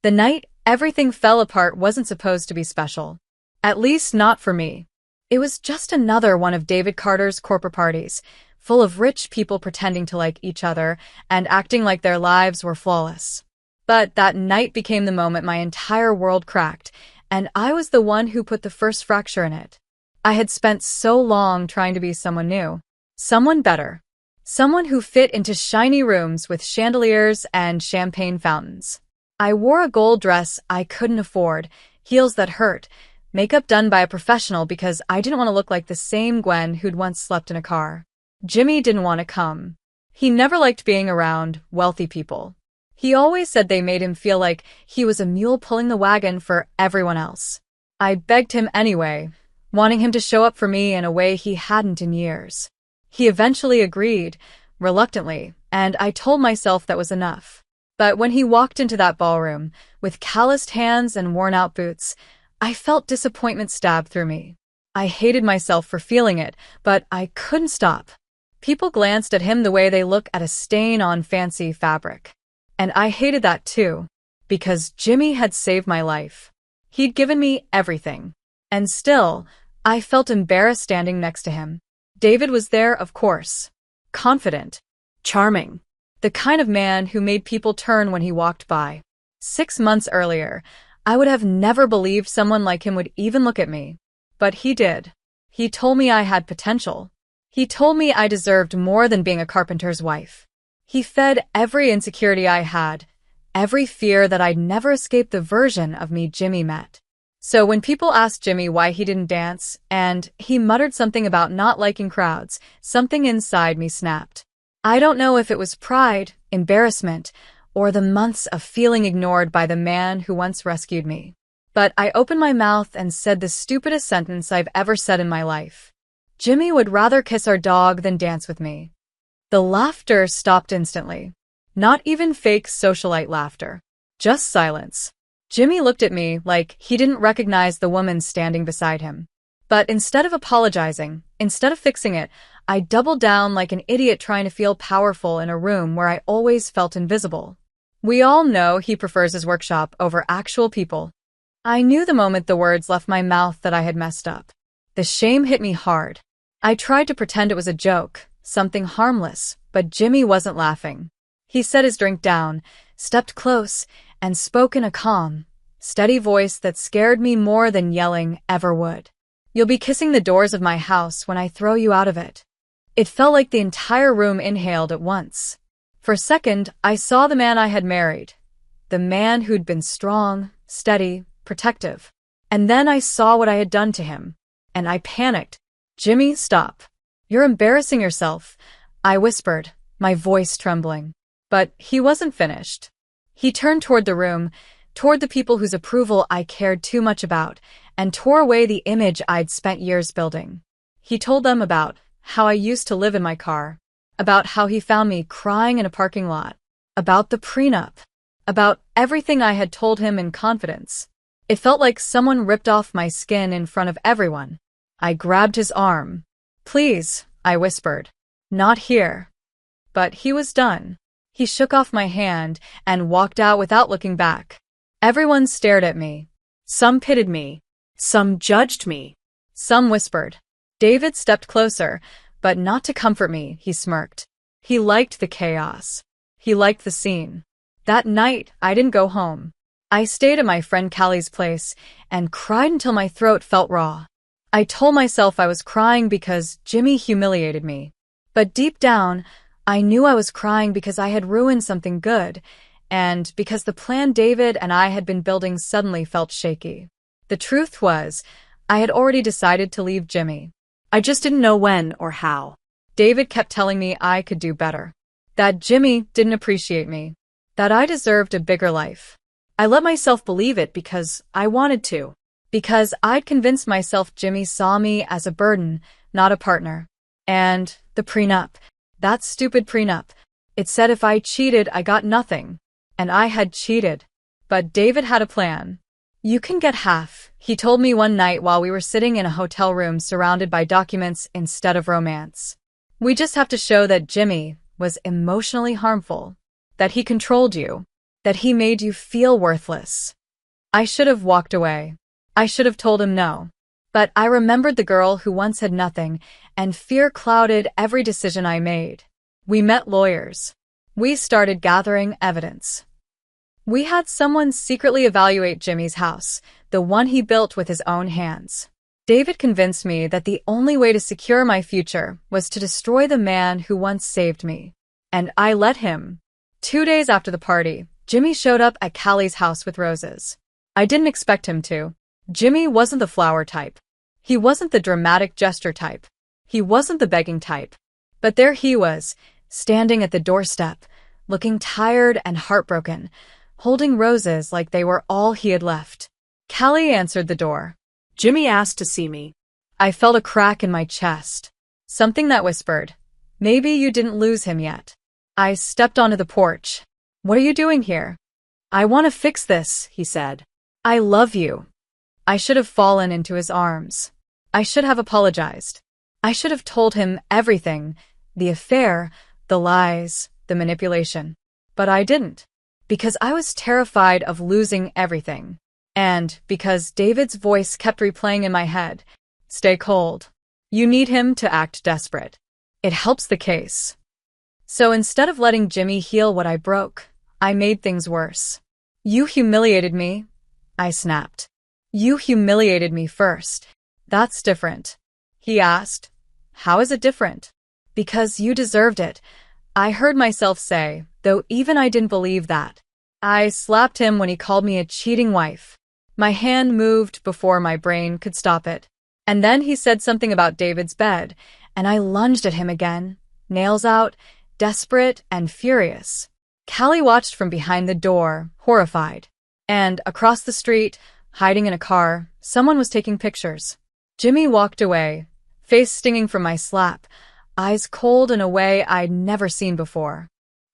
The night everything fell apart wasn't supposed to be special. At least not for me. It was just another one of David Carter's corporate parties, full of rich people pretending to like each other and acting like their lives were flawless. But that night became the moment my entire world cracked, and I was the one who put the first fracture in it. I had spent so long trying to be someone new, someone better, someone who fit into shiny rooms with chandeliers and champagne fountains. I wore a gold dress I couldn't afford, heels that hurt, makeup done by a professional because I didn't want to look like the same Gwen who'd once slept in a car. Jimmy didn't want to come. He never liked being around wealthy people. He always said they made him feel like he was a mule pulling the wagon for everyone else. I begged him anyway, wanting him to show up for me in a way he hadn't in years. He eventually agreed, reluctantly, and I told myself that was enough. But when he walked into that ballroom, with calloused hands and worn-out boots, I felt disappointment stab through me. I hated myself for feeling it, but I couldn't stop. People glanced at him the way they look at a stain on fancy fabric. And I hated that too, because Jimmy had saved my life. He'd given me everything. And still, I felt embarrassed standing next to him. David was there, of course. Confident. Charming. The kind of man who made people turn when he walked by. 6 months earlier, I would have never believed someone like him would even look at me. But he did. He told me I had potential. He told me I deserved more than being a carpenter's wife. He fed every insecurity I had, every fear that I'd never escape the version of me Jimmy met. So when people asked Jimmy why he didn't dance, and he muttered something about not liking crowds, something inside me snapped. I don't know if it was pride, embarrassment, or the months of feeling ignored by the man who once rescued me. But I opened my mouth and said the stupidest sentence I've ever said in my life. Jimmy would rather kiss our dog than dance with me. The laughter stopped instantly. Not even fake socialite laughter. Just silence. Jimmy looked at me like he didn't recognize the woman standing beside him. But instead of apologizing, instead of fixing it, I doubled down like an idiot trying to feel powerful in a room where I always felt invisible. We all know he prefers his workshop over actual people. I knew the moment the words left my mouth that I had messed up. The shame hit me hard. I tried to pretend it was a joke, something harmless, but Jimmy wasn't laughing. He set his drink down, stepped close, and spoke in a calm, steady voice that scared me more than yelling ever would. You'll be kissing the doors of my house when I throw you out of it. It felt like the entire room inhaled at once. For a second, I saw the man I had married. The man who'd been strong, steady, protective. And then I saw what I had done to him. And I panicked. Jimmy, stop. You're embarrassing yourself, I whispered, my voice trembling. But he wasn't finished. He turned toward the room, toward the people whose approval I cared too much about, and tore away the image I'd spent years building. He told them about how I used to live in my car, about how he found me crying in a parking lot, about the prenup, about everything I had told him in confidence. It felt like someone ripped off my skin in front of everyone. I grabbed his arm. Please, I whispered. Not here. But he was done. He shook off my hand and walked out without looking back. Everyone stared at me. Some pitied me. Some judged me. Some whispered. David stepped closer, but not to comfort me, he smirked. He liked the chaos. He liked the scene. That night, I didn't go home. I stayed at my friend Callie's place and cried until my throat felt raw. I told myself I was crying because Jimmy humiliated me. But deep down, I knew I was crying because I had ruined something good, and because the plan David and I had been building suddenly felt shaky. The truth was, I had already decided to leave Jimmy. I just didn't know when or how. David kept telling me I could do better. That Jimmy didn't appreciate me. That I deserved a bigger life. I let myself believe it because I wanted to. Because I'd convinced myself Jimmy saw me as a burden, not a partner. And the prenup. That stupid prenup. It said if I cheated, I got nothing. And I had cheated. But David had a plan. You can get half, he told me one night while we were sitting in a hotel room surrounded by documents instead of romance. We just have to show that Jimmy was emotionally harmful. That he controlled you. that he made you feel worthless. I should have walked away. I should have told him no. But I remembered the girl who once had nothing, and fear clouded every decision I made. We met lawyers. We started gathering evidence. We had someone secretly evaluate Jimmy's house, the one he built with his own hands. David convinced me that the only way to secure my future was to destroy the man who once saved me. And I let him. 2 days after the party, Jimmy showed up at Callie's house with roses. I didn't expect him to. Jimmy wasn't the flower type. He wasn't the dramatic gesture type. He wasn't the begging type. But there he was, standing at the doorstep, looking tired and heartbroken, holding roses like they were all he had left. Callie answered the door. Jimmy asked to see me. I felt a crack in my chest. Something that whispered, maybe you didn't lose him yet. I stepped onto the porch. What are you doing here? I want to fix this, he said. I love you. I should have fallen into his arms. I should have apologized. I should have told him everything, the affair, the lies, the manipulation. But I didn't. Because I was terrified of losing everything. And because David's voice kept replaying in my head, stay cold. You need him to act desperate. It helps the case. So instead of letting Jimmy heal what I broke, I made things worse. You humiliated me, I snapped. You humiliated me first. That's different. He asked. How is it different? Because you deserved it, I heard myself say, though even I didn't believe that. I slapped him when he called me a cheating wife. My hand moved before my brain could stop it. And then he said something about David's bed, and I lunged at him again, nails out, desperate and furious. Callie watched from behind the door, horrified. And across the street, hiding in a car, someone was taking pictures. Jimmy walked away, face stinging from my slap, eyes cold in a way I'd never seen before.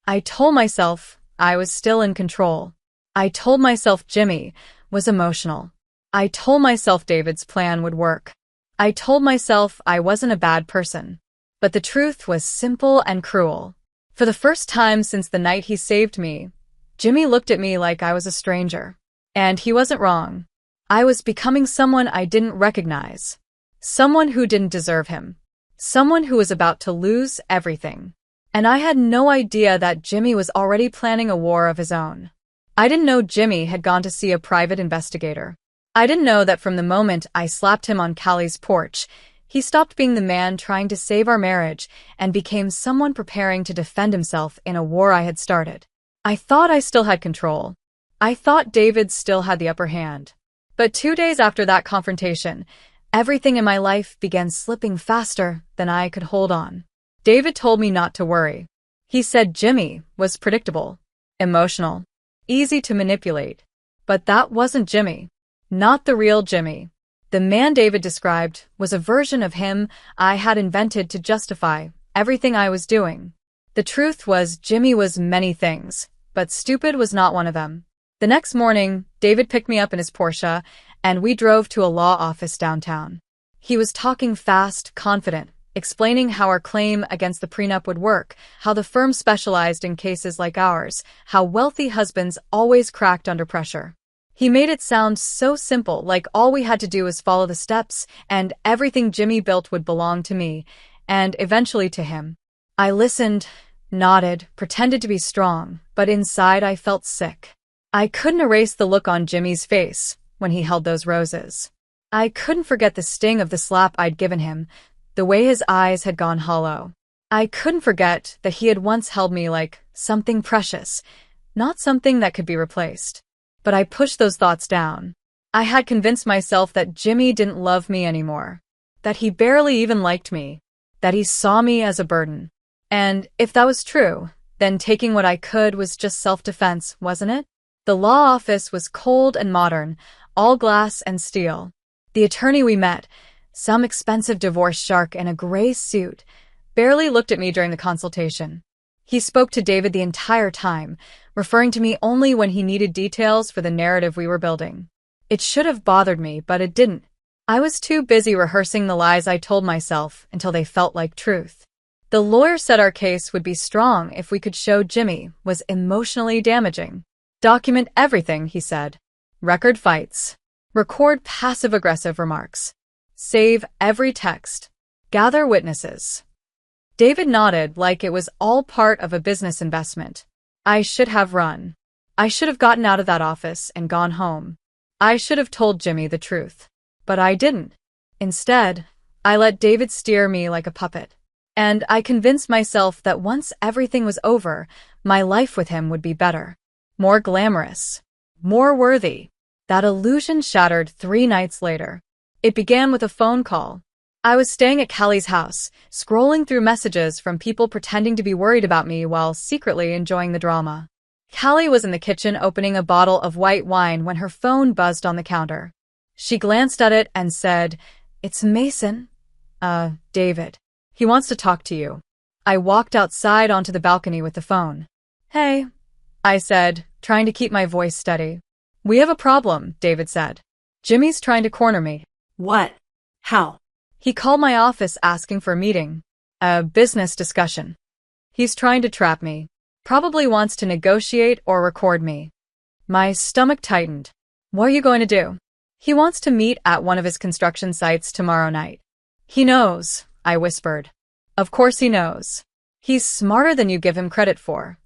I told myself I was still in control. I told myself Jimmy was emotional. I told myself David's plan would work. I told myself I wasn't a bad person. But the truth was simple and cruel. For the first time since the night he saved me, Jimmy looked at me like I was a stranger. And he wasn't wrong. I was becoming someone I didn't recognize. Someone who didn't deserve him. Someone who was about to lose everything. And I had no idea that Jimmy was already planning a war of his own. I didn't know Jimmy had gone to see a private investigator. I didn't know that from the moment I slapped him on Callie's porch, he stopped being the man trying to save our marriage and became someone preparing to defend himself in a war I had started. I thought I still had control. I thought David still had the upper hand. But 2 days after that confrontation, everything in my life began slipping faster than I could hold on. David told me not to worry. He said Jimmy was predictable, emotional, easy to manipulate. But that wasn't Jimmy. Not the real Jimmy. The man David described was a version of him I had invented to justify everything I was doing. The truth was Jimmy was many things, but stupid was not one of them. The next morning, David picked me up in his Porsche, and we drove to a law office downtown. He was talking fast, confident, explaining how our claim against the prenup would work, how the firm specialized in cases like ours, how wealthy husbands always cracked under pressure. He made it sound so simple, like all we had to do was follow the steps, and everything Jimmy built would belong to me, and eventually to him. I listened, nodded, pretended to be strong, but inside I felt sick. I couldn't erase the look on Jimmy's face when he held those roses. I couldn't forget the sting of the slap I'd given him, the way his eyes had gone hollow. I couldn't forget that he had once held me like something precious, not something that could be replaced. But I pushed those thoughts down. I had convinced myself that Jimmy didn't love me anymore, that he barely even liked me, that he saw me as a burden. And if that was true, then taking what I could was just self-defense, wasn't it? The law office was cold and modern, all glass and steel. The attorney we met, some expensive divorce shark in a gray suit, barely looked at me during the consultation. He spoke to David the entire time, referring to me only when he needed details for the narrative we were building. It should have bothered me, but it didn't. I was too busy rehearsing the lies I told myself until they felt like truth. The lawyer said our case would be strong if we could show Jimmy was emotionally damaging. Document everything, he said. Record fights. Record passive-aggressive remarks. Save every text. Gather witnesses. David nodded like it was all part of a business investment. I should have run. I should have gotten out of that office and gone home. I should have told Jimmy the truth. But I didn't. Instead, I let David steer me like a puppet. And I convinced myself that once everything was over, my life with him would be better. More glamorous. More worthy. That illusion shattered 3 nights later. It began with a phone call. I was staying at Callie's house, scrolling through messages from people pretending to be worried about me while secretly enjoying the drama. Callie was in the kitchen opening a bottle of white wine when her phone buzzed on the counter. She glanced at it and said, "It's Mason." David. He wants to talk to you." I walked outside onto the balcony with the phone. "Hey," I said, trying to keep my voice steady. "We have a problem," David said. "Jimmy's trying to corner me." What? How? He called my office asking for a meeting. A business discussion. He's trying to trap me. Probably wants to negotiate or record me. My stomach tightened. "What are you going to do?" "He wants to meet at one of his construction sites tomorrow night." "He knows," I whispered. "Of course he knows. He's smarter than you give him credit for."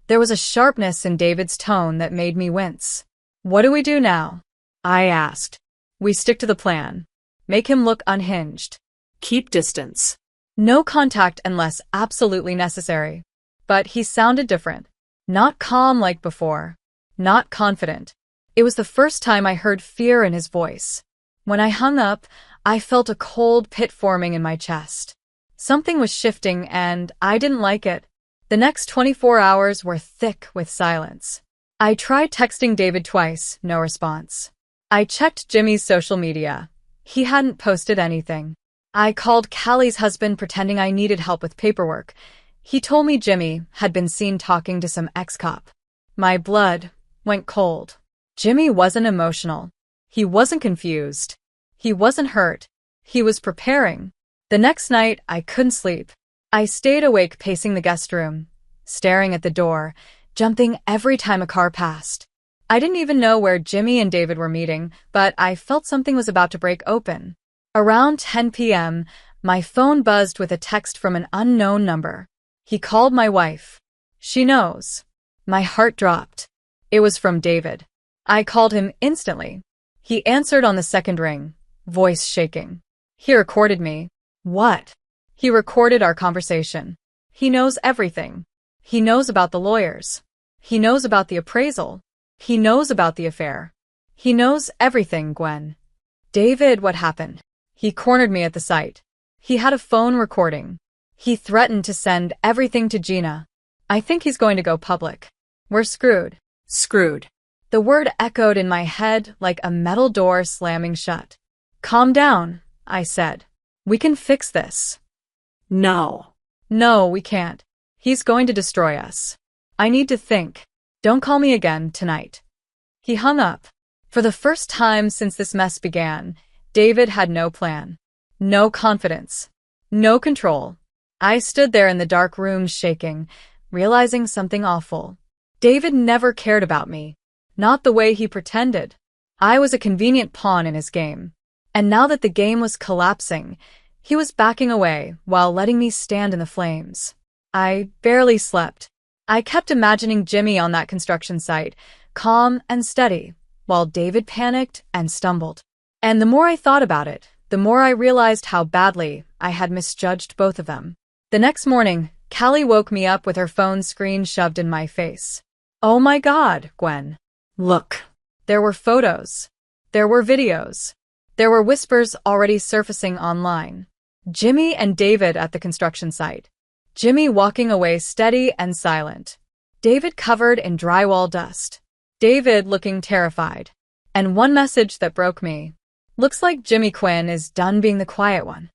There was a sharpness in David's tone that made me wince. "What do we do now?" I asked. "We stick to the plan. Make him look unhinged. Keep distance. No contact unless absolutely necessary." But he sounded different. Not calm like before. Not confident. It was the first time I heard fear in his voice. When I hung up, I felt a cold pit forming in my chest. Something was shifting and I didn't like it. The next 24 hours were thick with silence. I tried texting David twice, no response. I checked Jimmy's social media. He hadn't posted anything. I called Callie's husband pretending I needed help with paperwork. He told me Jimmy had been seen talking to some ex-cop. My blood went cold. Jimmy wasn't emotional. He wasn't confused. He wasn't hurt. He was preparing. The next night, I couldn't sleep. I stayed awake pacing the guest room, staring at the door, jumping every time a car passed. I didn't even know where Jimmy and David were meeting, but I felt something was about to break open. Around 10 p.m., my phone buzzed with a text from an unknown number. He called my wife. She knows. My heart dropped. It was from David. I called him instantly. He answered on the second ring, voice shaking. He recorded me. What? He recorded our conversation. He knows everything. He knows about the lawyers. He knows about the appraisal. He knows about the affair. He knows everything, Gwen. "David, what happened?" He cornered me at the site. He had a phone recording. He threatened to send everything to Gina. "I think he's going to go public. We're screwed." Screwed. The word echoed in my head like a metal door slamming shut. "Calm down," I said. "We can fix this." No. "No, we can't. He's going to destroy us. I need to think. Don't call me again tonight." He hung up. For the first time since this mess began, David had no plan. No confidence. No control. I stood there in the dark room shaking, realizing something awful. David never cared about me. Not the way he pretended. I was a convenient pawn in his game. And now that the game was collapsing, he was backing away while letting me stand in the flames. I barely slept. I kept imagining Jimmy on that construction site, calm and steady, while David panicked and stumbled. And the more I thought about it, the more I realized how badly I had misjudged both of them. The next morning, Callie woke me up with her phone screen shoved in my face. "Oh my God, Gwen. Look." There were photos. There were videos. There were whispers already surfacing online. Jimmy and David at the construction site. Jimmy walking away steady and silent. David covered in drywall dust. David looking terrified. And one message that broke me. "Looks like Jimmy Quinn is done being the quiet one."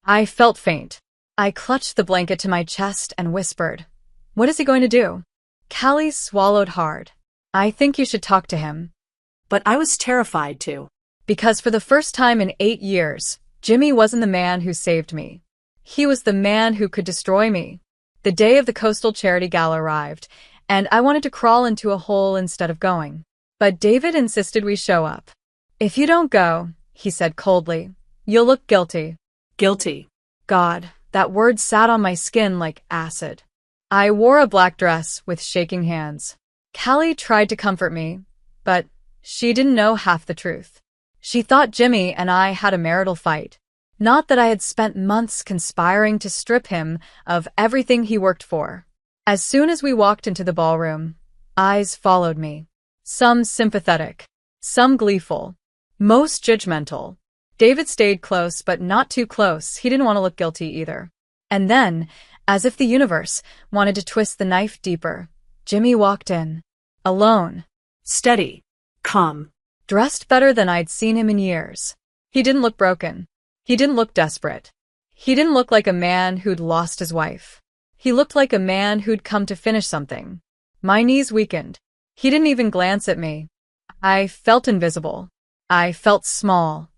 I felt faint. I clutched the blanket to my chest and whispered, "What is he going to do?" Callie swallowed hard. "I think you should talk to him." But I was terrified too. Because for the first time in 8 years, Jimmy wasn't the man who saved me. He was the man who could destroy me. The day of the Coastal Charity Gala arrived, and I wanted to crawl into a hole instead of going. But David insisted we show up. "If you don't go," he said coldly, "you'll look guilty." Guilty. God, that word sat on my skin like acid. I wore a black dress with shaking hands. Callie tried to comfort me, but she didn't know half the truth. She thought Jimmy and I had a marital fight. Not that I had spent months conspiring to strip him of everything he worked for. As soon as we walked into the ballroom, eyes followed me. Some sympathetic, some gleeful, most judgmental. David stayed close, but not too close. He didn't want to look guilty either. And then, as if the universe wanted to twist the knife deeper, Jimmy walked in. Alone. Steady. Calm. Dressed better than I'd seen him in years. He didn't look broken. He didn't look desperate. He didn't look like a man who'd lost his wife. He looked like a man who'd come to finish something. My knees weakened. He didn't even glance at me. I felt invisible. I felt small.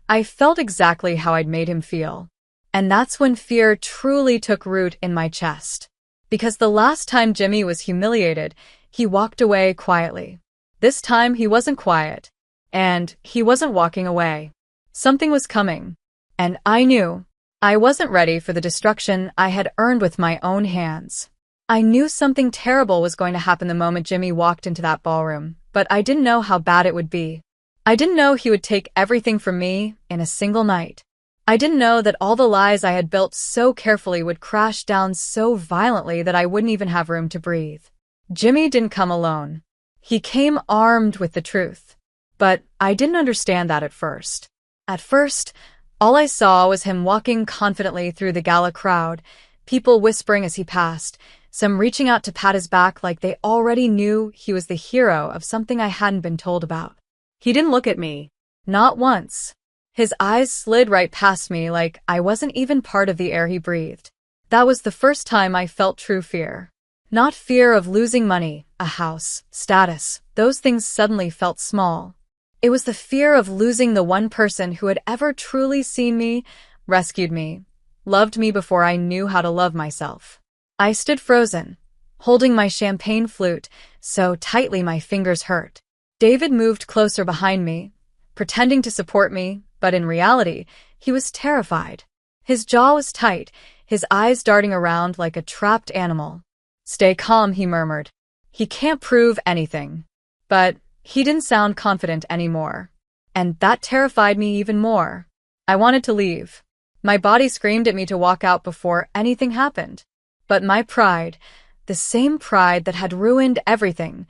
I felt exactly how I'd made him feel. And that's when fear truly took root in my chest. Because the last time Jimmy was humiliated, he walked away quietly. This time he wasn't quiet. And he wasn't walking away. Something was coming. And I knew. I wasn't ready for the destruction I had earned with my own hands. I knew something terrible was going to happen the moment Jimmy walked into that ballroom, but I didn't know how bad it would be. I didn't know he would take everything from me in a single night. I didn't know that all the lies I had built so carefully would crash down so violently that I wouldn't even have room to breathe. Jimmy didn't come alone. He came armed with the truth. But I didn't understand that at first. At first, all I saw was him walking confidently through the gala crowd, people whispering as he passed, some reaching out to pat his back like they already knew he was the hero of something I hadn't been told about. He didn't look at me. Not once. His eyes slid right past me like I wasn't even part of the air he breathed. That was the first time I felt true fear. Not fear of losing money, a house, status. Those things suddenly felt small. It was the fear of losing the one person who had ever truly seen me, rescued me, loved me before I knew how to love myself. I stood frozen, holding my champagne flute so tightly my fingers hurt. David moved closer behind me, pretending to support me, but in reality, he was terrified. His jaw was tight, his eyes darting around like a trapped animal. "Stay calm," he murmured. "He can't prove anything." But he didn't sound confident anymore. And that terrified me even more. I wanted to leave. My body screamed at me to walk out before anything happened. But my pride, the same pride that had ruined everything,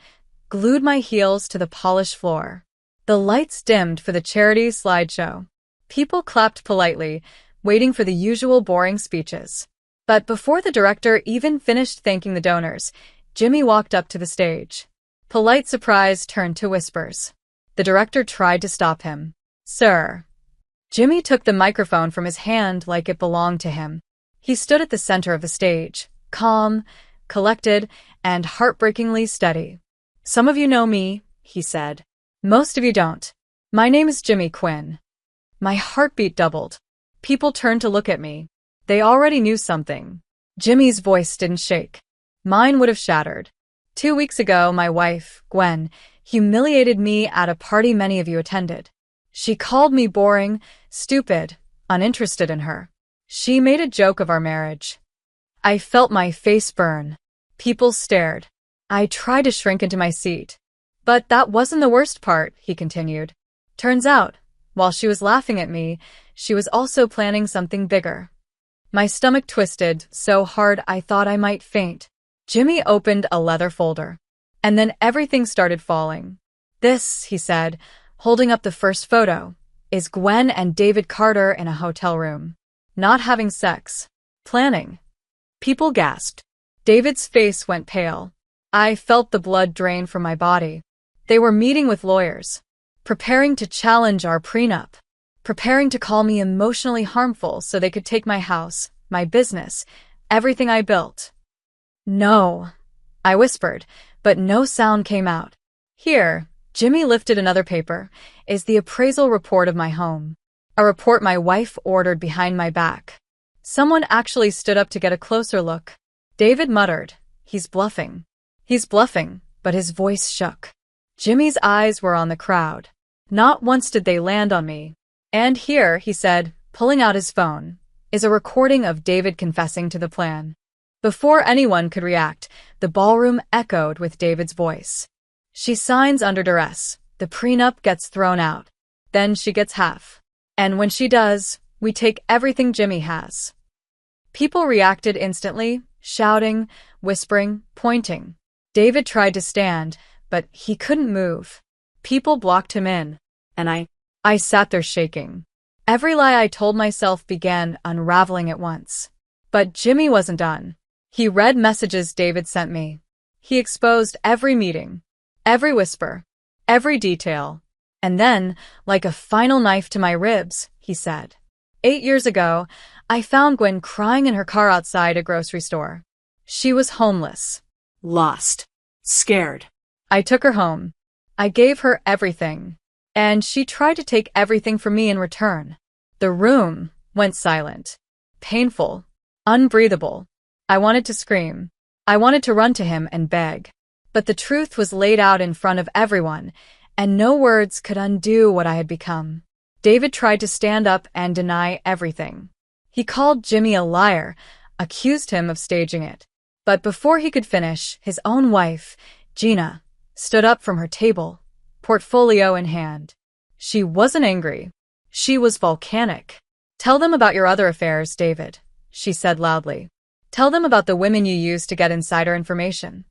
glued my heels to the polished floor. The lights dimmed for the charity slideshow. People clapped politely, waiting for the usual boring speeches. But before the director even finished thanking the donors, Jimmy walked up to the stage. Polite surprise turned to whispers. The director tried to stop him. "Sir." Jimmy took the microphone from his hand like it belonged to him. He stood at the center of the stage, calm, collected, and heartbreakingly steady. "Some of you know me," he said. "Most of you don't. My name is Jimmy Quinn." My heartbeat doubled. People turned to look at me. They already knew something. Jimmy's voice didn't shake. Mine would have shattered. 2 weeks ago, my wife, Gwen, humiliated me at a party many of you attended. She called me boring, stupid, uninterested in her. She made a joke of our marriage. I felt my face burn. People stared. I tried to shrink into my seat. "But that wasn't the worst part," he continued. "Turns out, while she was laughing at me, she was also planning something bigger." My stomach twisted so hard I thought I might faint. Jimmy opened a leather folder. And then everything started falling. "This," he said, holding up the first photo, "is Gwen and David Carter in a hotel room. Not having sex. Planning." People gasped. David's face went pale. I felt the blood drain from my body. They were meeting with lawyers. Preparing to challenge our prenup. Preparing to call me emotionally harmful so they could take my house, my business, everything I built. "No," I whispered, but no sound came out. "Here," Jimmy lifted another paper, "is the appraisal report of my home. A report my wife ordered behind my back." Someone actually stood up to get a closer look. David muttered, "He's bluffing." He's bluffing, but his voice shook. Jimmy's eyes were on the crowd. Not once did they land on me. And here, he said, pulling out his phone, is a recording of David confessing to the plan. Before anyone could react, the ballroom echoed with David's voice. She signs under duress. The prenup gets thrown out. Then she gets half. And when she does, we take everything Jimmy has. People reacted instantly, shouting, whispering, pointing. David tried to stand, but he couldn't move. People blocked him in. And I sat there shaking. Every lie I told myself began unraveling at once. But Jimmy wasn't done. He read messages David sent me. He exposed every meeting, every whisper, every detail. And then, like a final knife to my ribs, he said, 8 years ago, I found Gwen crying in her car outside a grocery store. She was homeless. Lost. Scared. I took her home. I gave her everything. And she tried to take everything from me in return. The room went silent. Painful. Unbreathable. I wanted to scream. I wanted to run to him and beg. But the truth was laid out in front of everyone, and no words could undo what I had become. David tried to stand up and deny everything. He called Jimmy a liar, accused him of staging it. But before he could finish, his own wife, Gina, stood up from her table, portfolio in hand. She wasn't angry. She was volcanic. Tell them about your other affairs, David, she said loudly. Tell them about the women you used to get insider information.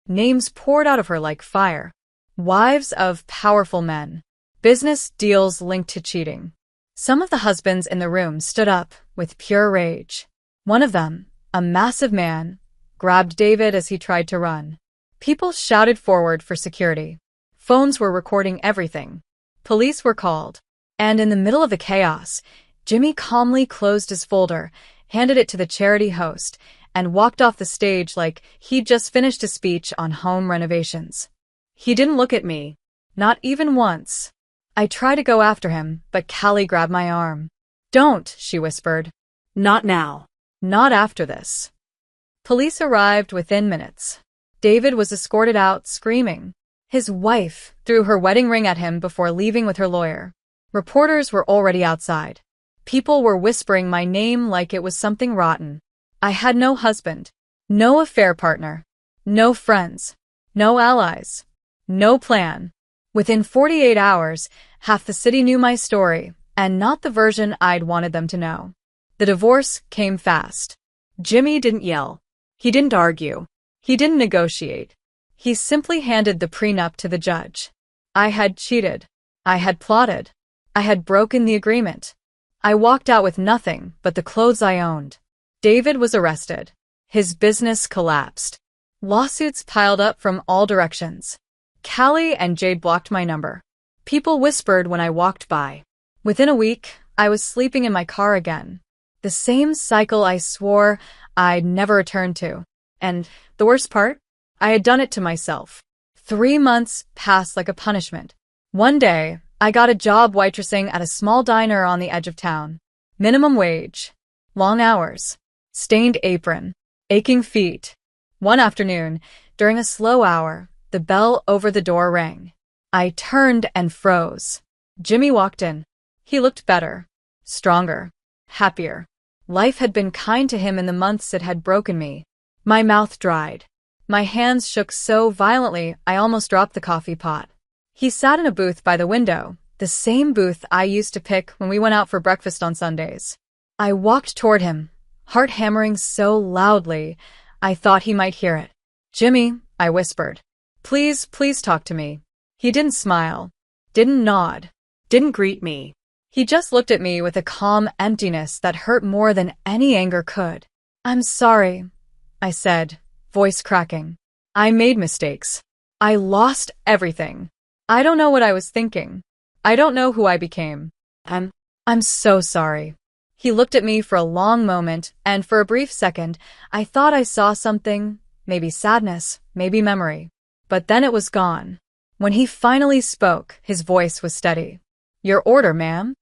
Names poured out of her like fire. Wives of powerful men. Business deals linked to cheating. Some of the husbands in the room stood up with pure rage. One of them, a massive man, grabbed David as he tried to run. People shouted forward for security. Phones were recording everything. Police were called. And in the middle of the chaos, Jimmy calmly closed his folder, handed it to the charity host, and walked off the stage like he'd just finished a speech on home renovations. He didn't look at me. Not even once. I tried to go after him, but Callie grabbed my arm. Don't, she whispered. Not now. Not after this. Police arrived within minutes. David was escorted out, screaming. His wife threw her wedding ring at him before leaving with her lawyer. Reporters were already outside. People were whispering my name like it was something rotten. I had no husband, no affair partner, no friends, no allies, no plan. Within 48 hours, half the city knew my story, and not the version I'd wanted them to know. The divorce came fast. Jimmy didn't yell. He didn't argue. He didn't negotiate. He simply handed the prenup to the judge. I had cheated. I had plotted. I had broken the agreement. I walked out with nothing but the clothes I owned. David was arrested. His business collapsed. Lawsuits piled up from all directions. Callie and Jade blocked my number. People whispered when I walked by. Within a week, I was sleeping in my car again. The same cycle I swore I'd never return to. And the worst part? I had done it to myself. 3 months passed like a punishment. One day, I got a job waitressing at a small diner on the edge of town. Minimum wage. Long hours. Stained apron. Aching feet. One afternoon, during a slow hour, the bell over the door rang. I turned and froze. Jimmy walked in. He looked better. Stronger. Happier. Life had been kind to him in the months it had broken me. My mouth dried. My hands shook so violently I almost dropped the coffee pot. He sat in a booth by the window, the same booth I used to pick when we went out for breakfast on Sundays. I walked toward him, heart hammering so loudly I thought he might hear it. Jimmy, I whispered. Please talk to me. He didn't smile, didn't nod, didn't greet me. He just looked at me with a calm emptiness that hurt more than any anger could. I'm sorry, I said, voice cracking. I made mistakes. I lost everything. I don't know what I was thinking. I don't know who I became. I'm so sorry. He looked at me for a long moment, and for a brief second, I thought I saw something, maybe sadness, maybe memory. But then it was gone. When he finally spoke, his voice was steady. Your order, ma'am?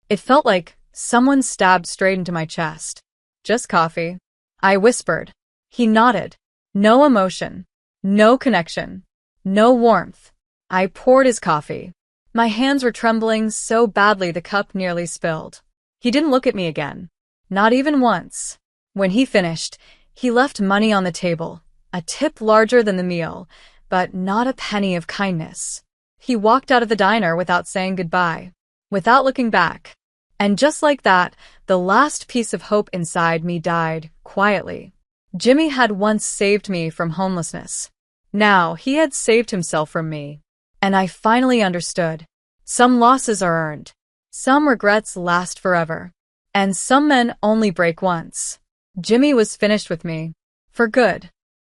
It felt like someone stabbed straight into my chest. Just coffee. I whispered. He nodded. No emotion. No connection. No warmth. I poured his coffee. My hands were trembling so badly the cup nearly spilled. He didn't look at me again. Not even once. When he finished, he left money on the table, a tip larger than the meal, but not a penny of kindness. He walked out of the diner without saying goodbye, without looking back. And just like that, the last piece of hope inside me died, quietly. Jimmy had once saved me from homelessness. Now he had saved himself from me. And I finally understood. Some losses are earned. Some regrets last forever. And some men only break once. Jimmy was finished with me. For good.